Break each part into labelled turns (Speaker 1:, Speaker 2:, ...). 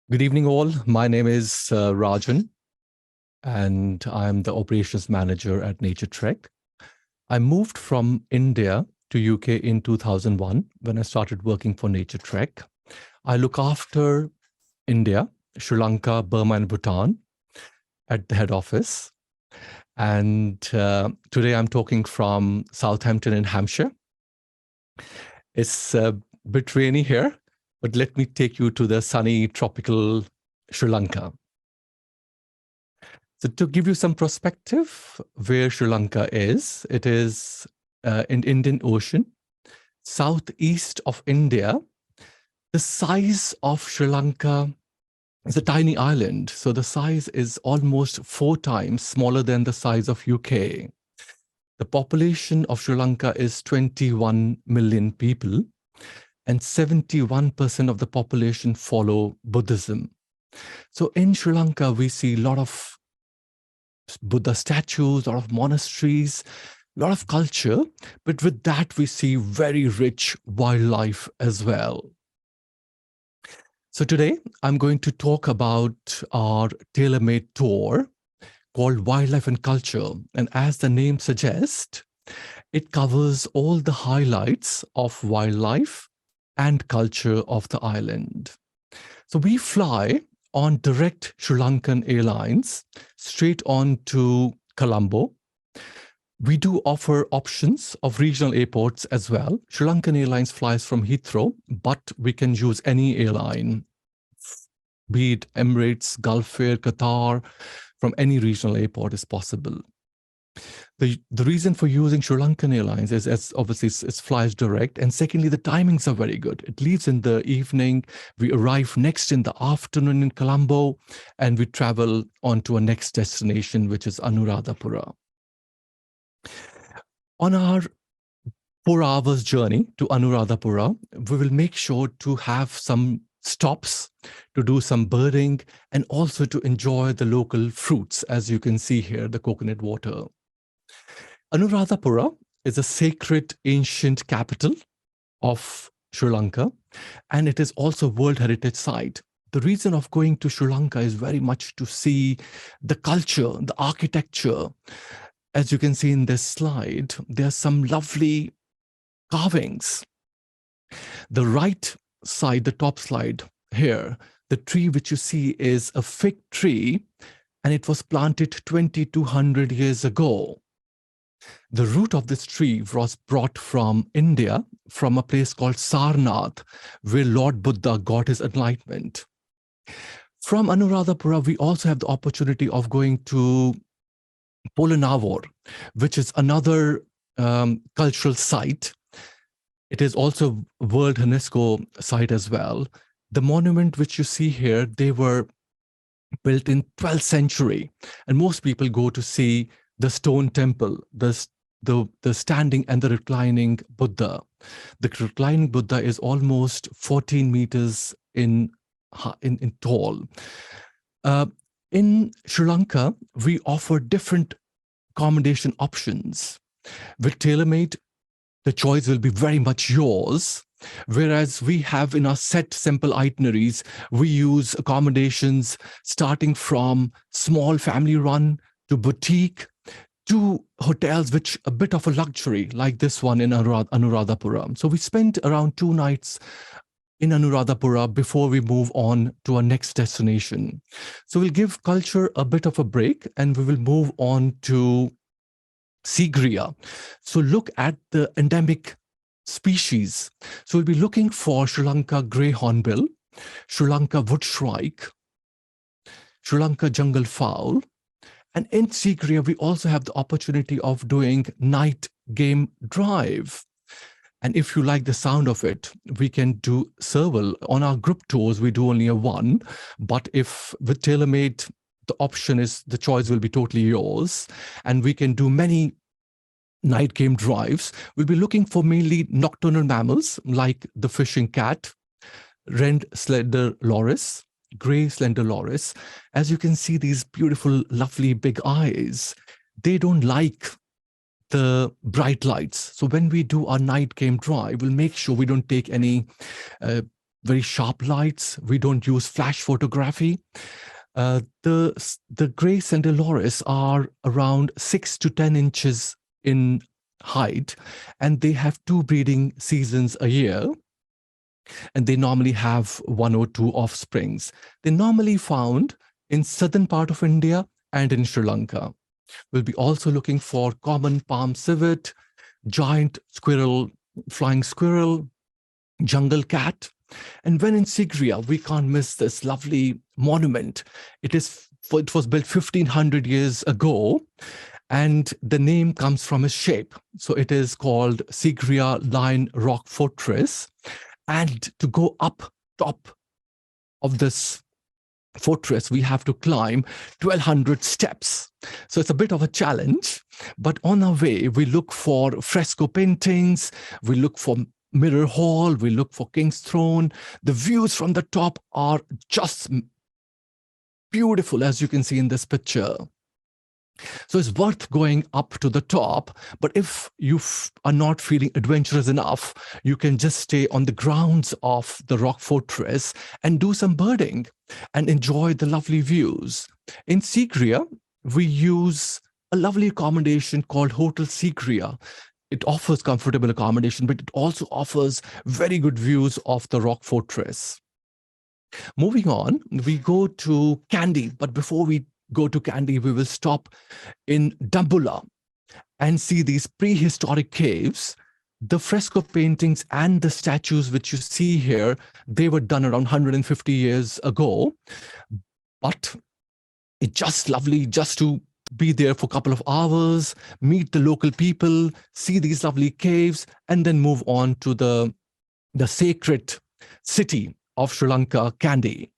Speaker 1: Good evening, all. My name is Rajan, and I'm the operations manager at Naturetrek. I moved from India to UK in 2001 when I started working for Naturetrek. I look after India, Sri Lanka, Burma, and Bhutan at the head office. And today I'm talking from Southampton in Hampshire. It's a bit rainy here, but let me take you to the sunny tropical Sri Lanka. So to give you some perspective where Sri Lanka is, it is in Indian Ocean, southeast of India. The size of Sri Lanka is a tiny island. So the size is almost 4 times smaller than the size of UK. The population of Sri Lanka is 21 million people, and 71% of the population follow Buddhism. So in Sri Lanka, we see a lot of Buddha statues, a lot of monasteries, a lot of culture, but with that we see very rich wildlife as well. So today I'm going to talk about our tailor-made tour called Wildlife and Culture. And as the name suggests, it covers all the highlights of wildlife and culture of the island. So we fly on direct Sri Lankan Airlines straight on to Colombo. We do offer options of regional airports as well. Sri Lankan Airlines flies from Heathrow, but we can use any airline, be it Emirates, Gulf Air, Qatar, from any regional airport is possible. The reason for using Sri Lankan Airlines is, as obviously it flies direct, and secondly, the timings are very good. It leaves in the evening, we arrive next in the afternoon in Colombo, and we travel on to our next destination, which is Anuradhapura. On our 4 hours journey to Anuradhapura, we will make sure to have some stops to do some birding and also to enjoy the local fruits, as you can see here, the coconut water. Anuradhapura is a sacred ancient capital of Sri Lanka, and it is also a World Heritage Site. The reason of going to Sri Lanka is very much to see the culture, the architecture. As you can see in this slide, there are some lovely carvings. The right side, the top slide here, the tree which you see is a fig tree, and it was planted 2,200 years ago. The root of this tree was brought from India, from a place called Sarnath, where Lord Buddha got his enlightenment. From Anuradhapura, we also have the opportunity of going to Polonnaruwa, which is another cultural site. It is also a World UNESCO site as well. The monument which you see here, they were built in 12th century, and most people go to see the stone temple, the standing and the reclining Buddha. The reclining Buddha is almost 14 meters in tall. In Sri Lanka, we offer different accommodation options. With TailorMade, the choice will be very much yours. Whereas we have in our set simple itineraries, we use accommodations starting from small family run to boutique to hotels which a bit of a luxury, like this one in Anuradhapura. So we spent around 2 nights in Anuradhapura before we move on to our next destination. So we'll give culture a bit of a break, and we will move on to Sigiriya. So look at the endemic species. So we'll be looking for Sri Lanka grey hornbill, Sri Lanka wood shrike, Sri Lanka jungle fowl. And in Sigiriya, we also have the opportunity of doing night game drive. And if you like the sound of it, we can do several. On our group tours, we do only a 1. But if with TailorMade, the option is, the choice will be totally yours. And we can do many night game drives. We'll be looking for mainly nocturnal mammals like the fishing cat, red slender loris, gray slender loris. As you can see, these beautiful, lovely big eyes, they don't like the bright lights. So when we do our night game drive, we'll make sure we don't take any very sharp lights. We don't use flash photography. The grey Cendaloris are around 6 to 10 inches in height, and they have 2 breeding seasons a year, and they normally have 1 or 2 offsprings. They're normally found in southern part of India and in Sri Lanka. We'll be also looking for common palm civet, giant squirrel, flying squirrel, jungle cat. And when in Sigiriya, we can't miss this lovely monument. It was built 1500 years ago, and the name comes from its shape. So it is called Sigiriya Lion Rock Fortress. And to go up top of this fortress, we have to climb 1200 steps. So it's a bit of a challenge, but on our way, we look for fresco paintings, we look for Mirror Hall, we look for King's Throne. The views from the top are just beautiful, as you can see in this picture. So it's worth going up to the top, but if you are not feeling adventurous enough, you can just stay on the grounds of the rock fortress and do some birding and enjoy the lovely views. In Sigiriya, we use a lovely accommodation called Hotel Sigiriya. It offers comfortable accommodation, but it also offers very good views of the rock fortress. Moving on, we go to Kandy, but before we go to Kandy, we will stop in Dambulla and see these prehistoric caves. The fresco paintings and the statues which you see here, they were done around 150 years ago, but it's just lovely just to be there for a couple of hours, meet the local people, see these lovely caves, and then move on to the sacred city of Sri Lanka, Kandy.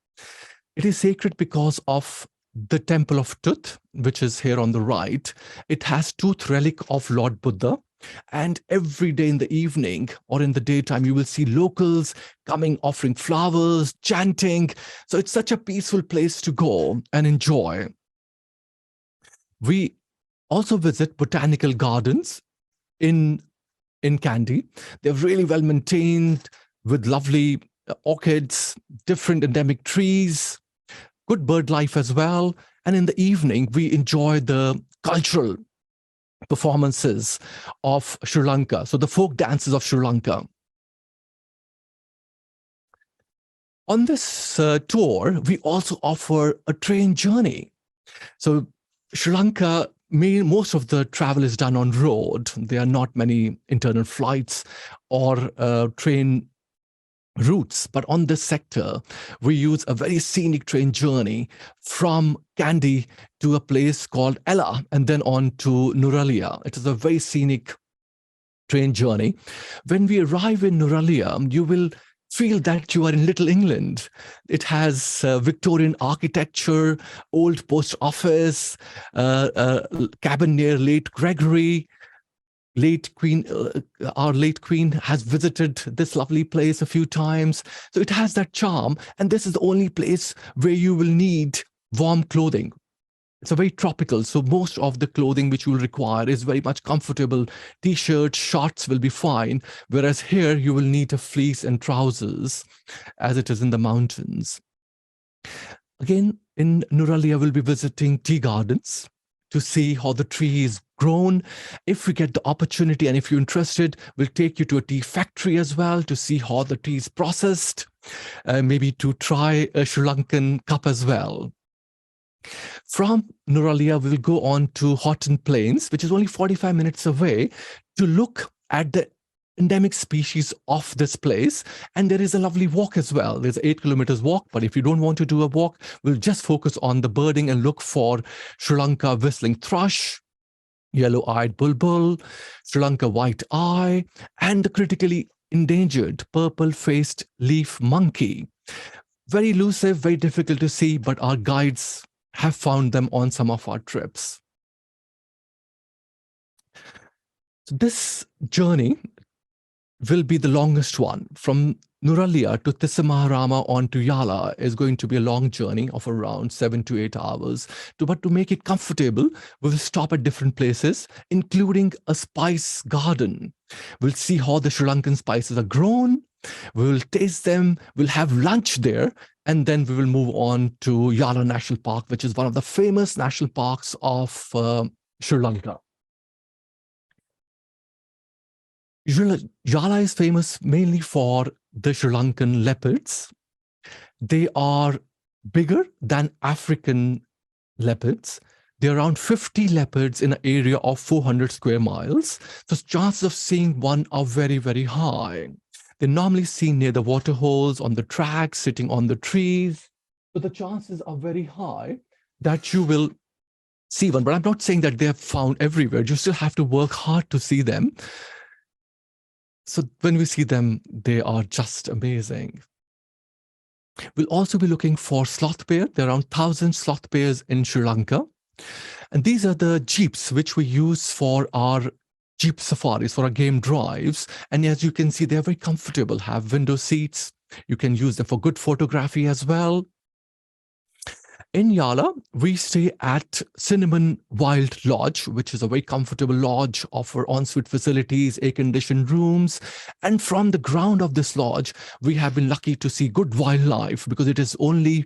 Speaker 1: It is sacred because of the Temple of Tooth, which is here on the right. It has tooth relic of Lord Buddha. And every day in the evening or in the daytime, you will see locals coming, offering flowers, chanting. So it's such a peaceful place to go and enjoy. We also visit botanical gardens in Kandy. They're really well maintained with lovely orchids, different endemic trees, good bird life as well. And in the evening, we enjoy the cultural performances of Sri Lanka, so the folk dances of Sri Lanka. On this tour, we also offer a train journey. So Sri Lanka, most of the travel is done on road. There are not many internal flights or train routes, but on this sector, we use a very scenic train journey from Kandy to a place called Ella and then on to Nuralia. It is a very scenic train journey. When we arrive in Nuralia, you will feel that you are in Little England. It has Victorian architecture, old post office, cabin near late Gregory. Our late Queen has visited this lovely place a few times. So it has that charm. And this is the only place where you will need warm clothing. It's a very tropical. So most of the clothing which you will require is very much comfortable. T-shirts, shorts will be fine. Whereas here you will need a fleece and trousers as it is in the mountains. Again, in Nuralia, we'll be visiting tea gardens to see how the tree is grown. If we get the opportunity and if you're interested, we'll take you to a tea factory as well to see how the tea is processed, maybe to try a Sri Lankan cup as well. From Nuralia, we'll go on to Houghton Plains, which is only 45 minutes away, to look at the endemic species of this place. And there is a lovely walk as well. There's 8 kilometers walk, but if you don't want to do a walk, we'll just focus on the birding and look for Sri Lanka whistling thrush, yellow-eyed bulbul, Sri Lanka white eye, and the critically endangered purple-faced leaf monkey. Very elusive, very difficult to see, but our guides have found them on some of our trips. So this journey will be the longest one. From Nuralia to Tissamaharama on to Yala is going to be a long journey of around 7 to 8 hours. But to make it comfortable, we will stop at different places, including a spice garden. We'll see how the Sri Lankan spices are grown, We will taste them, we'll have lunch there, and then we will move on to Yala National Park, which is one of the famous national parks of Sri Lanka. Yala is famous mainly for the Sri Lankan leopards. They are bigger than African leopards. There are around 50 leopards in an area of 400 square miles. So chances of seeing one are very, very high. They're normally seen near the water holes, on the tracks, sitting on the trees. So the chances are very high that you will see one. But I'm not saying that they're found everywhere. You still have to work hard to see them. So when we see them, they are just amazing. We'll also be looking for sloth bear. There are around 1,000 sloth bears in Sri Lanka. And these are the jeeps which we use for our jeep safaris, for our game drives. And as you can see, they're very comfortable, have window seats. You can use them for good photography as well. In Yala, we stay at Cinnamon Wild Lodge, which is a very comfortable lodge, offer ensuite facilities, air-conditioned rooms. And from the ground of this lodge, we have been lucky to see good wildlife because it is only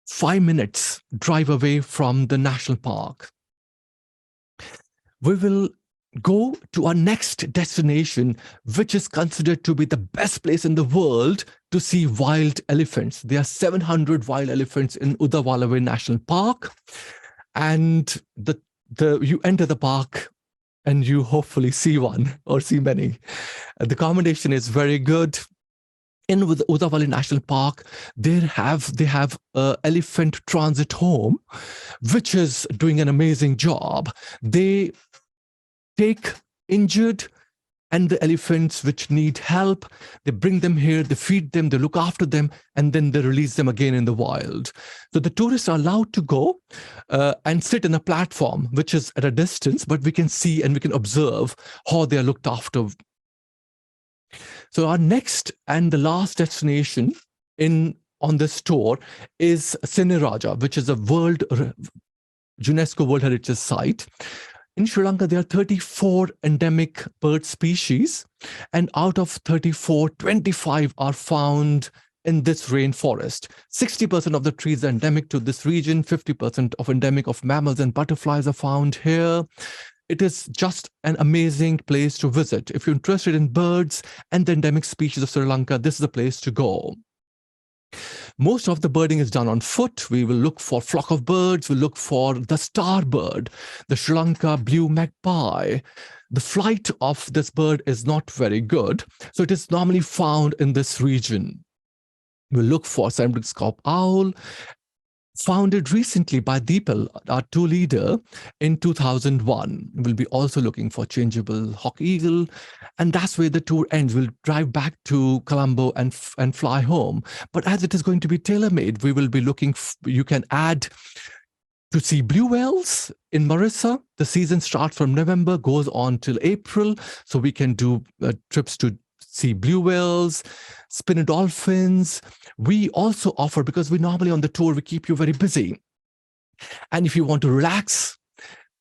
Speaker 1: 5 minutes drive away from the national park. We will go to our next destination, which is considered to be the best place in the world to see wild elephants. There are 700 wild elephants in Udawalawe National Park. And you enter the park and you hopefully see one or see many. The accommodation is very good. In Udawalawe National Park, they have elephant transit home, which is doing an amazing job. They take injured and the elephants which need help, they bring them here, they feed them, they look after them, and then they release them again in the wild. So the tourists are allowed to go and sit in a platform, which is at a distance, but we can see and we can observe how they are looked after. So our next and the last destination on this tour is Siniraja, which is a UNESCO World Heritage Site. In Sri Lanka, there are 34 endemic bird species, and out of 34, 25 are found in this rainforest. 60% of the trees are endemic to this region, 50% of endemic of mammals and butterflies are found here. It is just an amazing place to visit. If you're interested in birds and the endemic species of Sri Lanka, this is the place to go. Most of the birding is done on foot. We will look for flock of birds. We'll look for the star bird, the Sri Lanka blue magpie. The flight of this bird is not very good, so it is normally found in this region. We'll look for Sandbrook Scaup owl, founded recently by Deepal, our tour leader, in 2001. We'll be also looking for changeable hawk eagle, and that's where the tour ends. We'll drive back to Colombo and fly home. But as it is going to be tailor-made, we will be looking, you can add to see blue whales in Marissa. The season starts from November, goes on till April, so we can do trips to see blue whales, spinner dolphins. We also offer, because we normally on the tour, we keep you very busy. And if you want to relax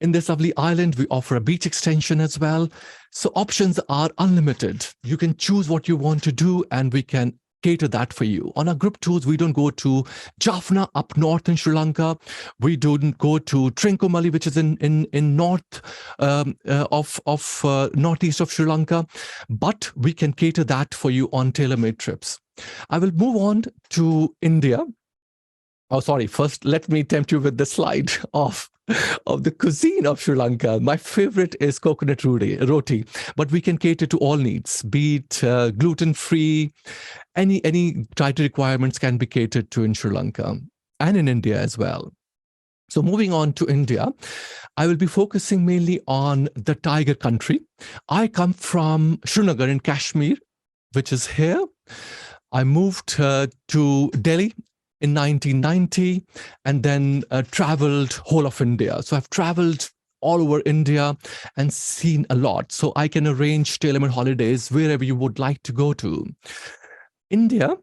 Speaker 1: in this lovely island, we offer a beach extension as well. So options are unlimited. You can choose what you want to do and we can cater that for you. On our group tours, we don't go to Jaffna up north in Sri Lanka. We don't go to Trincomalee, which is in north northeast of Sri Lanka, but we can cater that for you on tailor-made trips. I will move on to India. Oh, sorry. First, let me tempt you with the slide of the cuisine of Sri Lanka. My favorite is coconut roti, but we can cater to all needs, be it gluten-free. Any dietary requirements can be catered to in Sri Lanka and in India as well. So moving on to India, I will be focusing mainly on the tiger country. I come from Srinagar in Kashmir, which is here. I moved to Delhi in 1990 and then traveled whole of India. So I've traveled all over India and seen a lot. So I can arrange tailor-made holidays wherever you would like to go to. India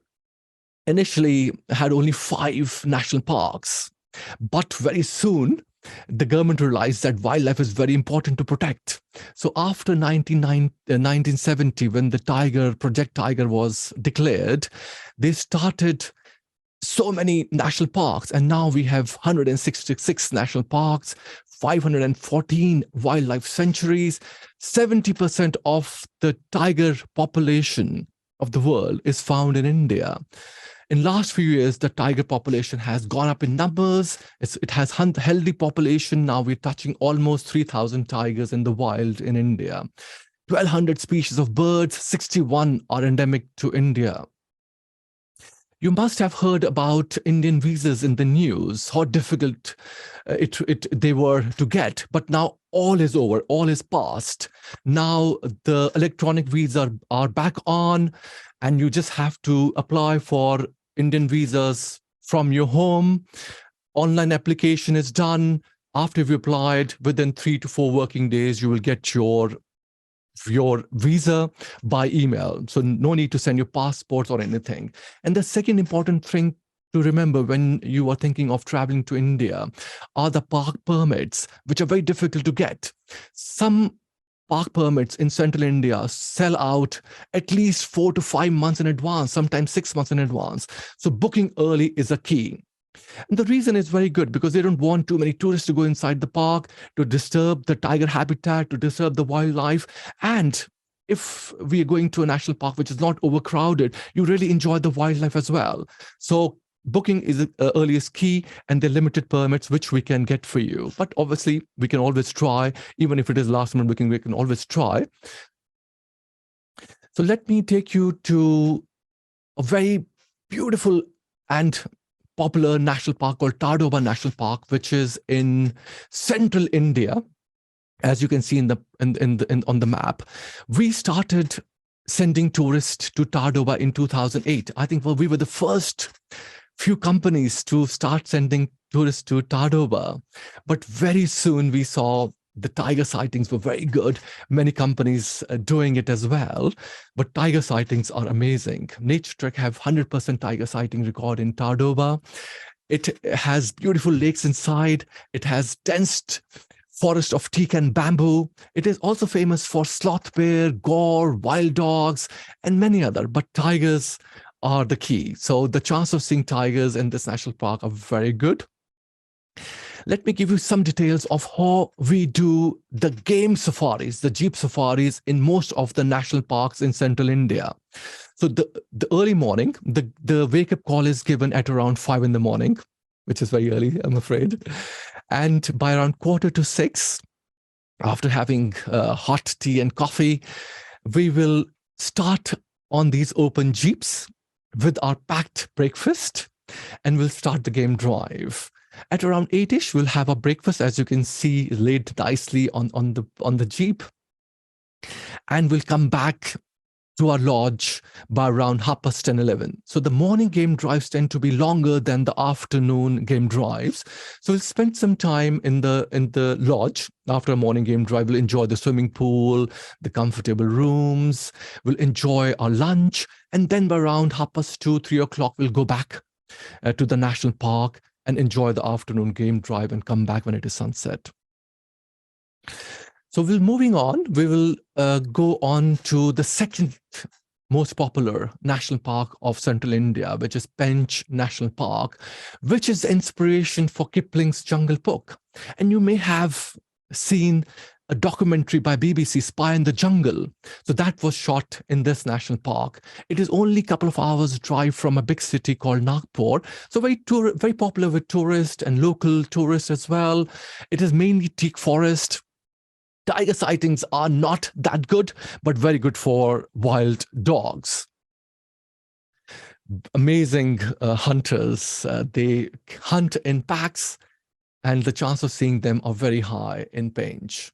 Speaker 1: initially had only 5 national parks, but very soon the government realized that wildlife is very important to protect. So after 1970, when the Project Tiger was declared, they started so many national parks, and now we have 166 national parks, 514 wildlife sanctuaries. 70% of the tiger population of the world is found in India. In last few years, the tiger population has gone up in numbers. It has healthy population. Now we're touching almost 3,000 tigers in the wild in India. 1,200 species of birds, 61 are endemic to India. You must have heard about Indian visas in the news, how difficult they were to get. But now all is over, all is past. Now the electronic visas are back on, and you just have to apply for Indian visas from your home. Online application is done. After you've applied, within 3 to 4 working days, you will get your visa by email. So no need to send your passports or anything. And the second important thing to remember when you are thinking of traveling to India are the park permits, which are very difficult to get. Some park permits in central India sell out at least 4 to 5 months in advance, sometimes 6 months in advance. So booking early is a key. And the reason is very good because they don't want too many tourists to go inside the park, to disturb the tiger habitat, to disturb the wildlife. And if we are going to a national park which is not overcrowded, you really enjoy the wildlife as well. So booking is the earliest key, and the limited permits which we can get for you. But obviously, we can always try. Even if it is last minute booking, we can always try. So let me take you to a very beautiful and popular national park called Tadoba National Park, which is in central India. As you can see on the map, we started sending tourists to Tadoba in 2008. I think we were the first few companies to start sending tourists to Tadoba. But very soon we saw the tiger sightings were very good. Many companies doing it as well. But tiger sightings are amazing. Naturetrek have 100% tiger sighting record in Tadoba. It has beautiful lakes inside. It has dense forest of teak and bamboo. It is also famous for sloth bear, gaur, wild dogs, and many other. But tigers are the key. So the chance of seeing tigers in this national park are very good. Let me give you some details of how we do the game safaris, the jeep safaris in most of the national parks in central India. So the early morning, the wake-up call is given at around 5 in the morning, which is very early, I'm afraid. And by around 5:45, after having hot tea and coffee, we will start on these open jeeps with our packed breakfast, and we'll start the game drive. At around 8ish, we'll have a breakfast, as you can see, laid nicely on the jeep. And we'll come back to our lodge by around 10:30, 11. So the morning game drives tend to be longer than the afternoon game drives. So we'll spend some time in the lodge after a morning game drive. We'll enjoy the swimming pool, the comfortable rooms. We'll enjoy our lunch. And then by around 2:30, 3 o'clock, we'll go back to the national park and enjoy the afternoon game drive and come back when it is sunset. So moving on, we will go on to the second most popular national park of central India, which is Pench National Park, which is the inspiration for Kipling's Jungle Book. And you may have seen a documentary by BBC, Spy in the Jungle. So that was shot in this national park. It is only a couple of hours drive from a big city called Nagpur. So very popular with tourists and local tourists as well. It is mainly teak forest. Tiger sightings are not that good, but very good for wild dogs. Amazing hunters. They hunt in packs, and the chance of seeing them are very high in Pench.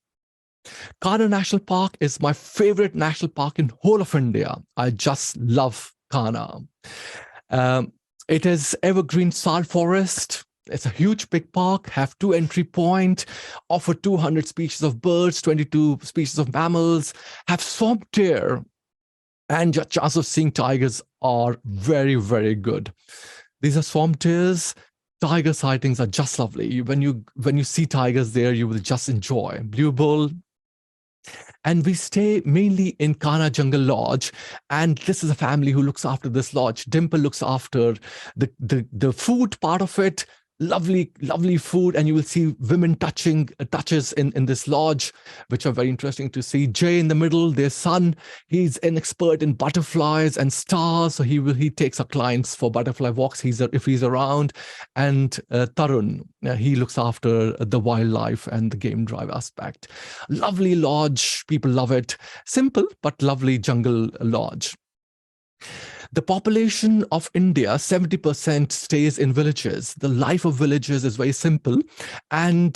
Speaker 1: Kanha National Park is my favorite national park in whole of India. I just love Kanha. It is evergreen sal forest. It's a huge big park, have 2 entry points, offer 200 species of birds, 22 species of mammals, have swamp deer, and your chance of seeing tigers are very, very good. These are swamp deers. tiger sightings are just lovely. When you see tigers there, you will just enjoy. Blue Bull. And we stay mainly in Kana Jungle Lodge. And this is a family who looks after this lodge. Dimple looks after the food part of it. Lovely, lovely food. And you will see women touches in this lodge, which are very interesting to see. Jay in the middle, their son, he's an expert in butterflies and stars. So he takes our clients for butterfly walks if he's around. And Tarun, he looks after the wildlife and the game drive aspect. Lovely lodge. People love it. Simple, but lovely jungle lodge. The population of India, 70% stays in villages. The life of villages is very simple, and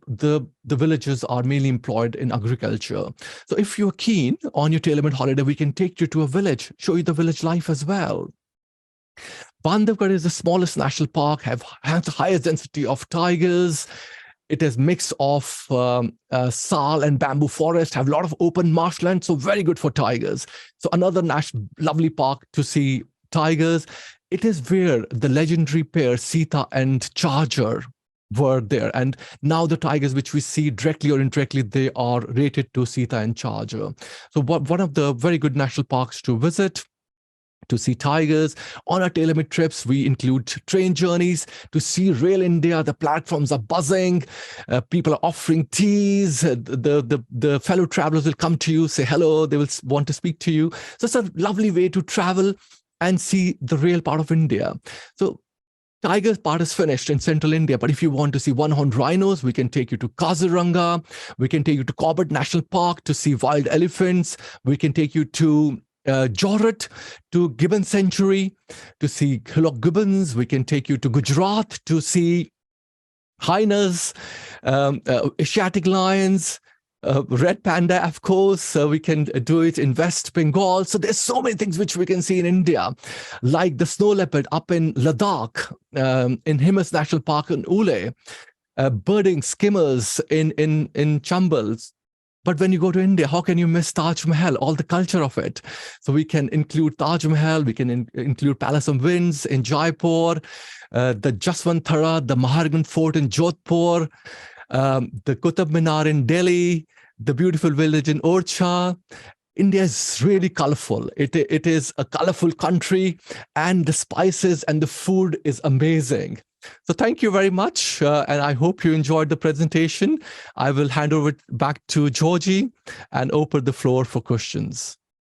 Speaker 1: the villages are mainly employed in agriculture. So if you're keen on your Tailmormade holiday, we can take you to a village, show you the village life as well. Bandhavgarh is the smallest national park, has the highest density of tigers. It is mix of sal and bamboo forest, have a lot of open marshland, so very good for tigers. So another lovely park to see tigers. It is where the legendary pair Sita and Charger were there. And now the tigers which we see directly or indirectly, they are rated to Sita and Charger. So one of the very good national parks to visit, to see tigers. On our Tailmormade trips, we include train journeys to see real India. The platforms are buzzing. People are offering teas. The fellow travelers will come to you, say hello. They will want to speak to you. So it's a lovely way to travel and see the real part of India. So Tiger's part is finished in central India, but if you want to see one-horned rhinos, we can take you to Kaziranga. We can take you to Corbett National Park to see wild elephants. We can take you to Jorhat, to Gibbon Sanctuary, to see hillock gibbons. We can take you to Gujarat to see hyenas, Asiatic lions, red panda, of course. We can do it in West Bengal. So there's so many things which we can see in India, like the snow leopard up in Ladakh, in Himas National Park in Ule, birding skimmers in Chambal. But when you go to India, how can you miss Taj Mahal, all the culture of it? So we can include Taj Mahal, we can include Palace of Winds in Jaipur, the Jaswantara, the Mahargan Fort in Jodhpur, the Qutub Minar in Delhi, the beautiful village in Orcha. India is really colorful. It is a colorful country, and the spices and the food is amazing. So thank you very much, and I hope you enjoyed the presentation. I will hand over back to Georgie and open the floor for questions.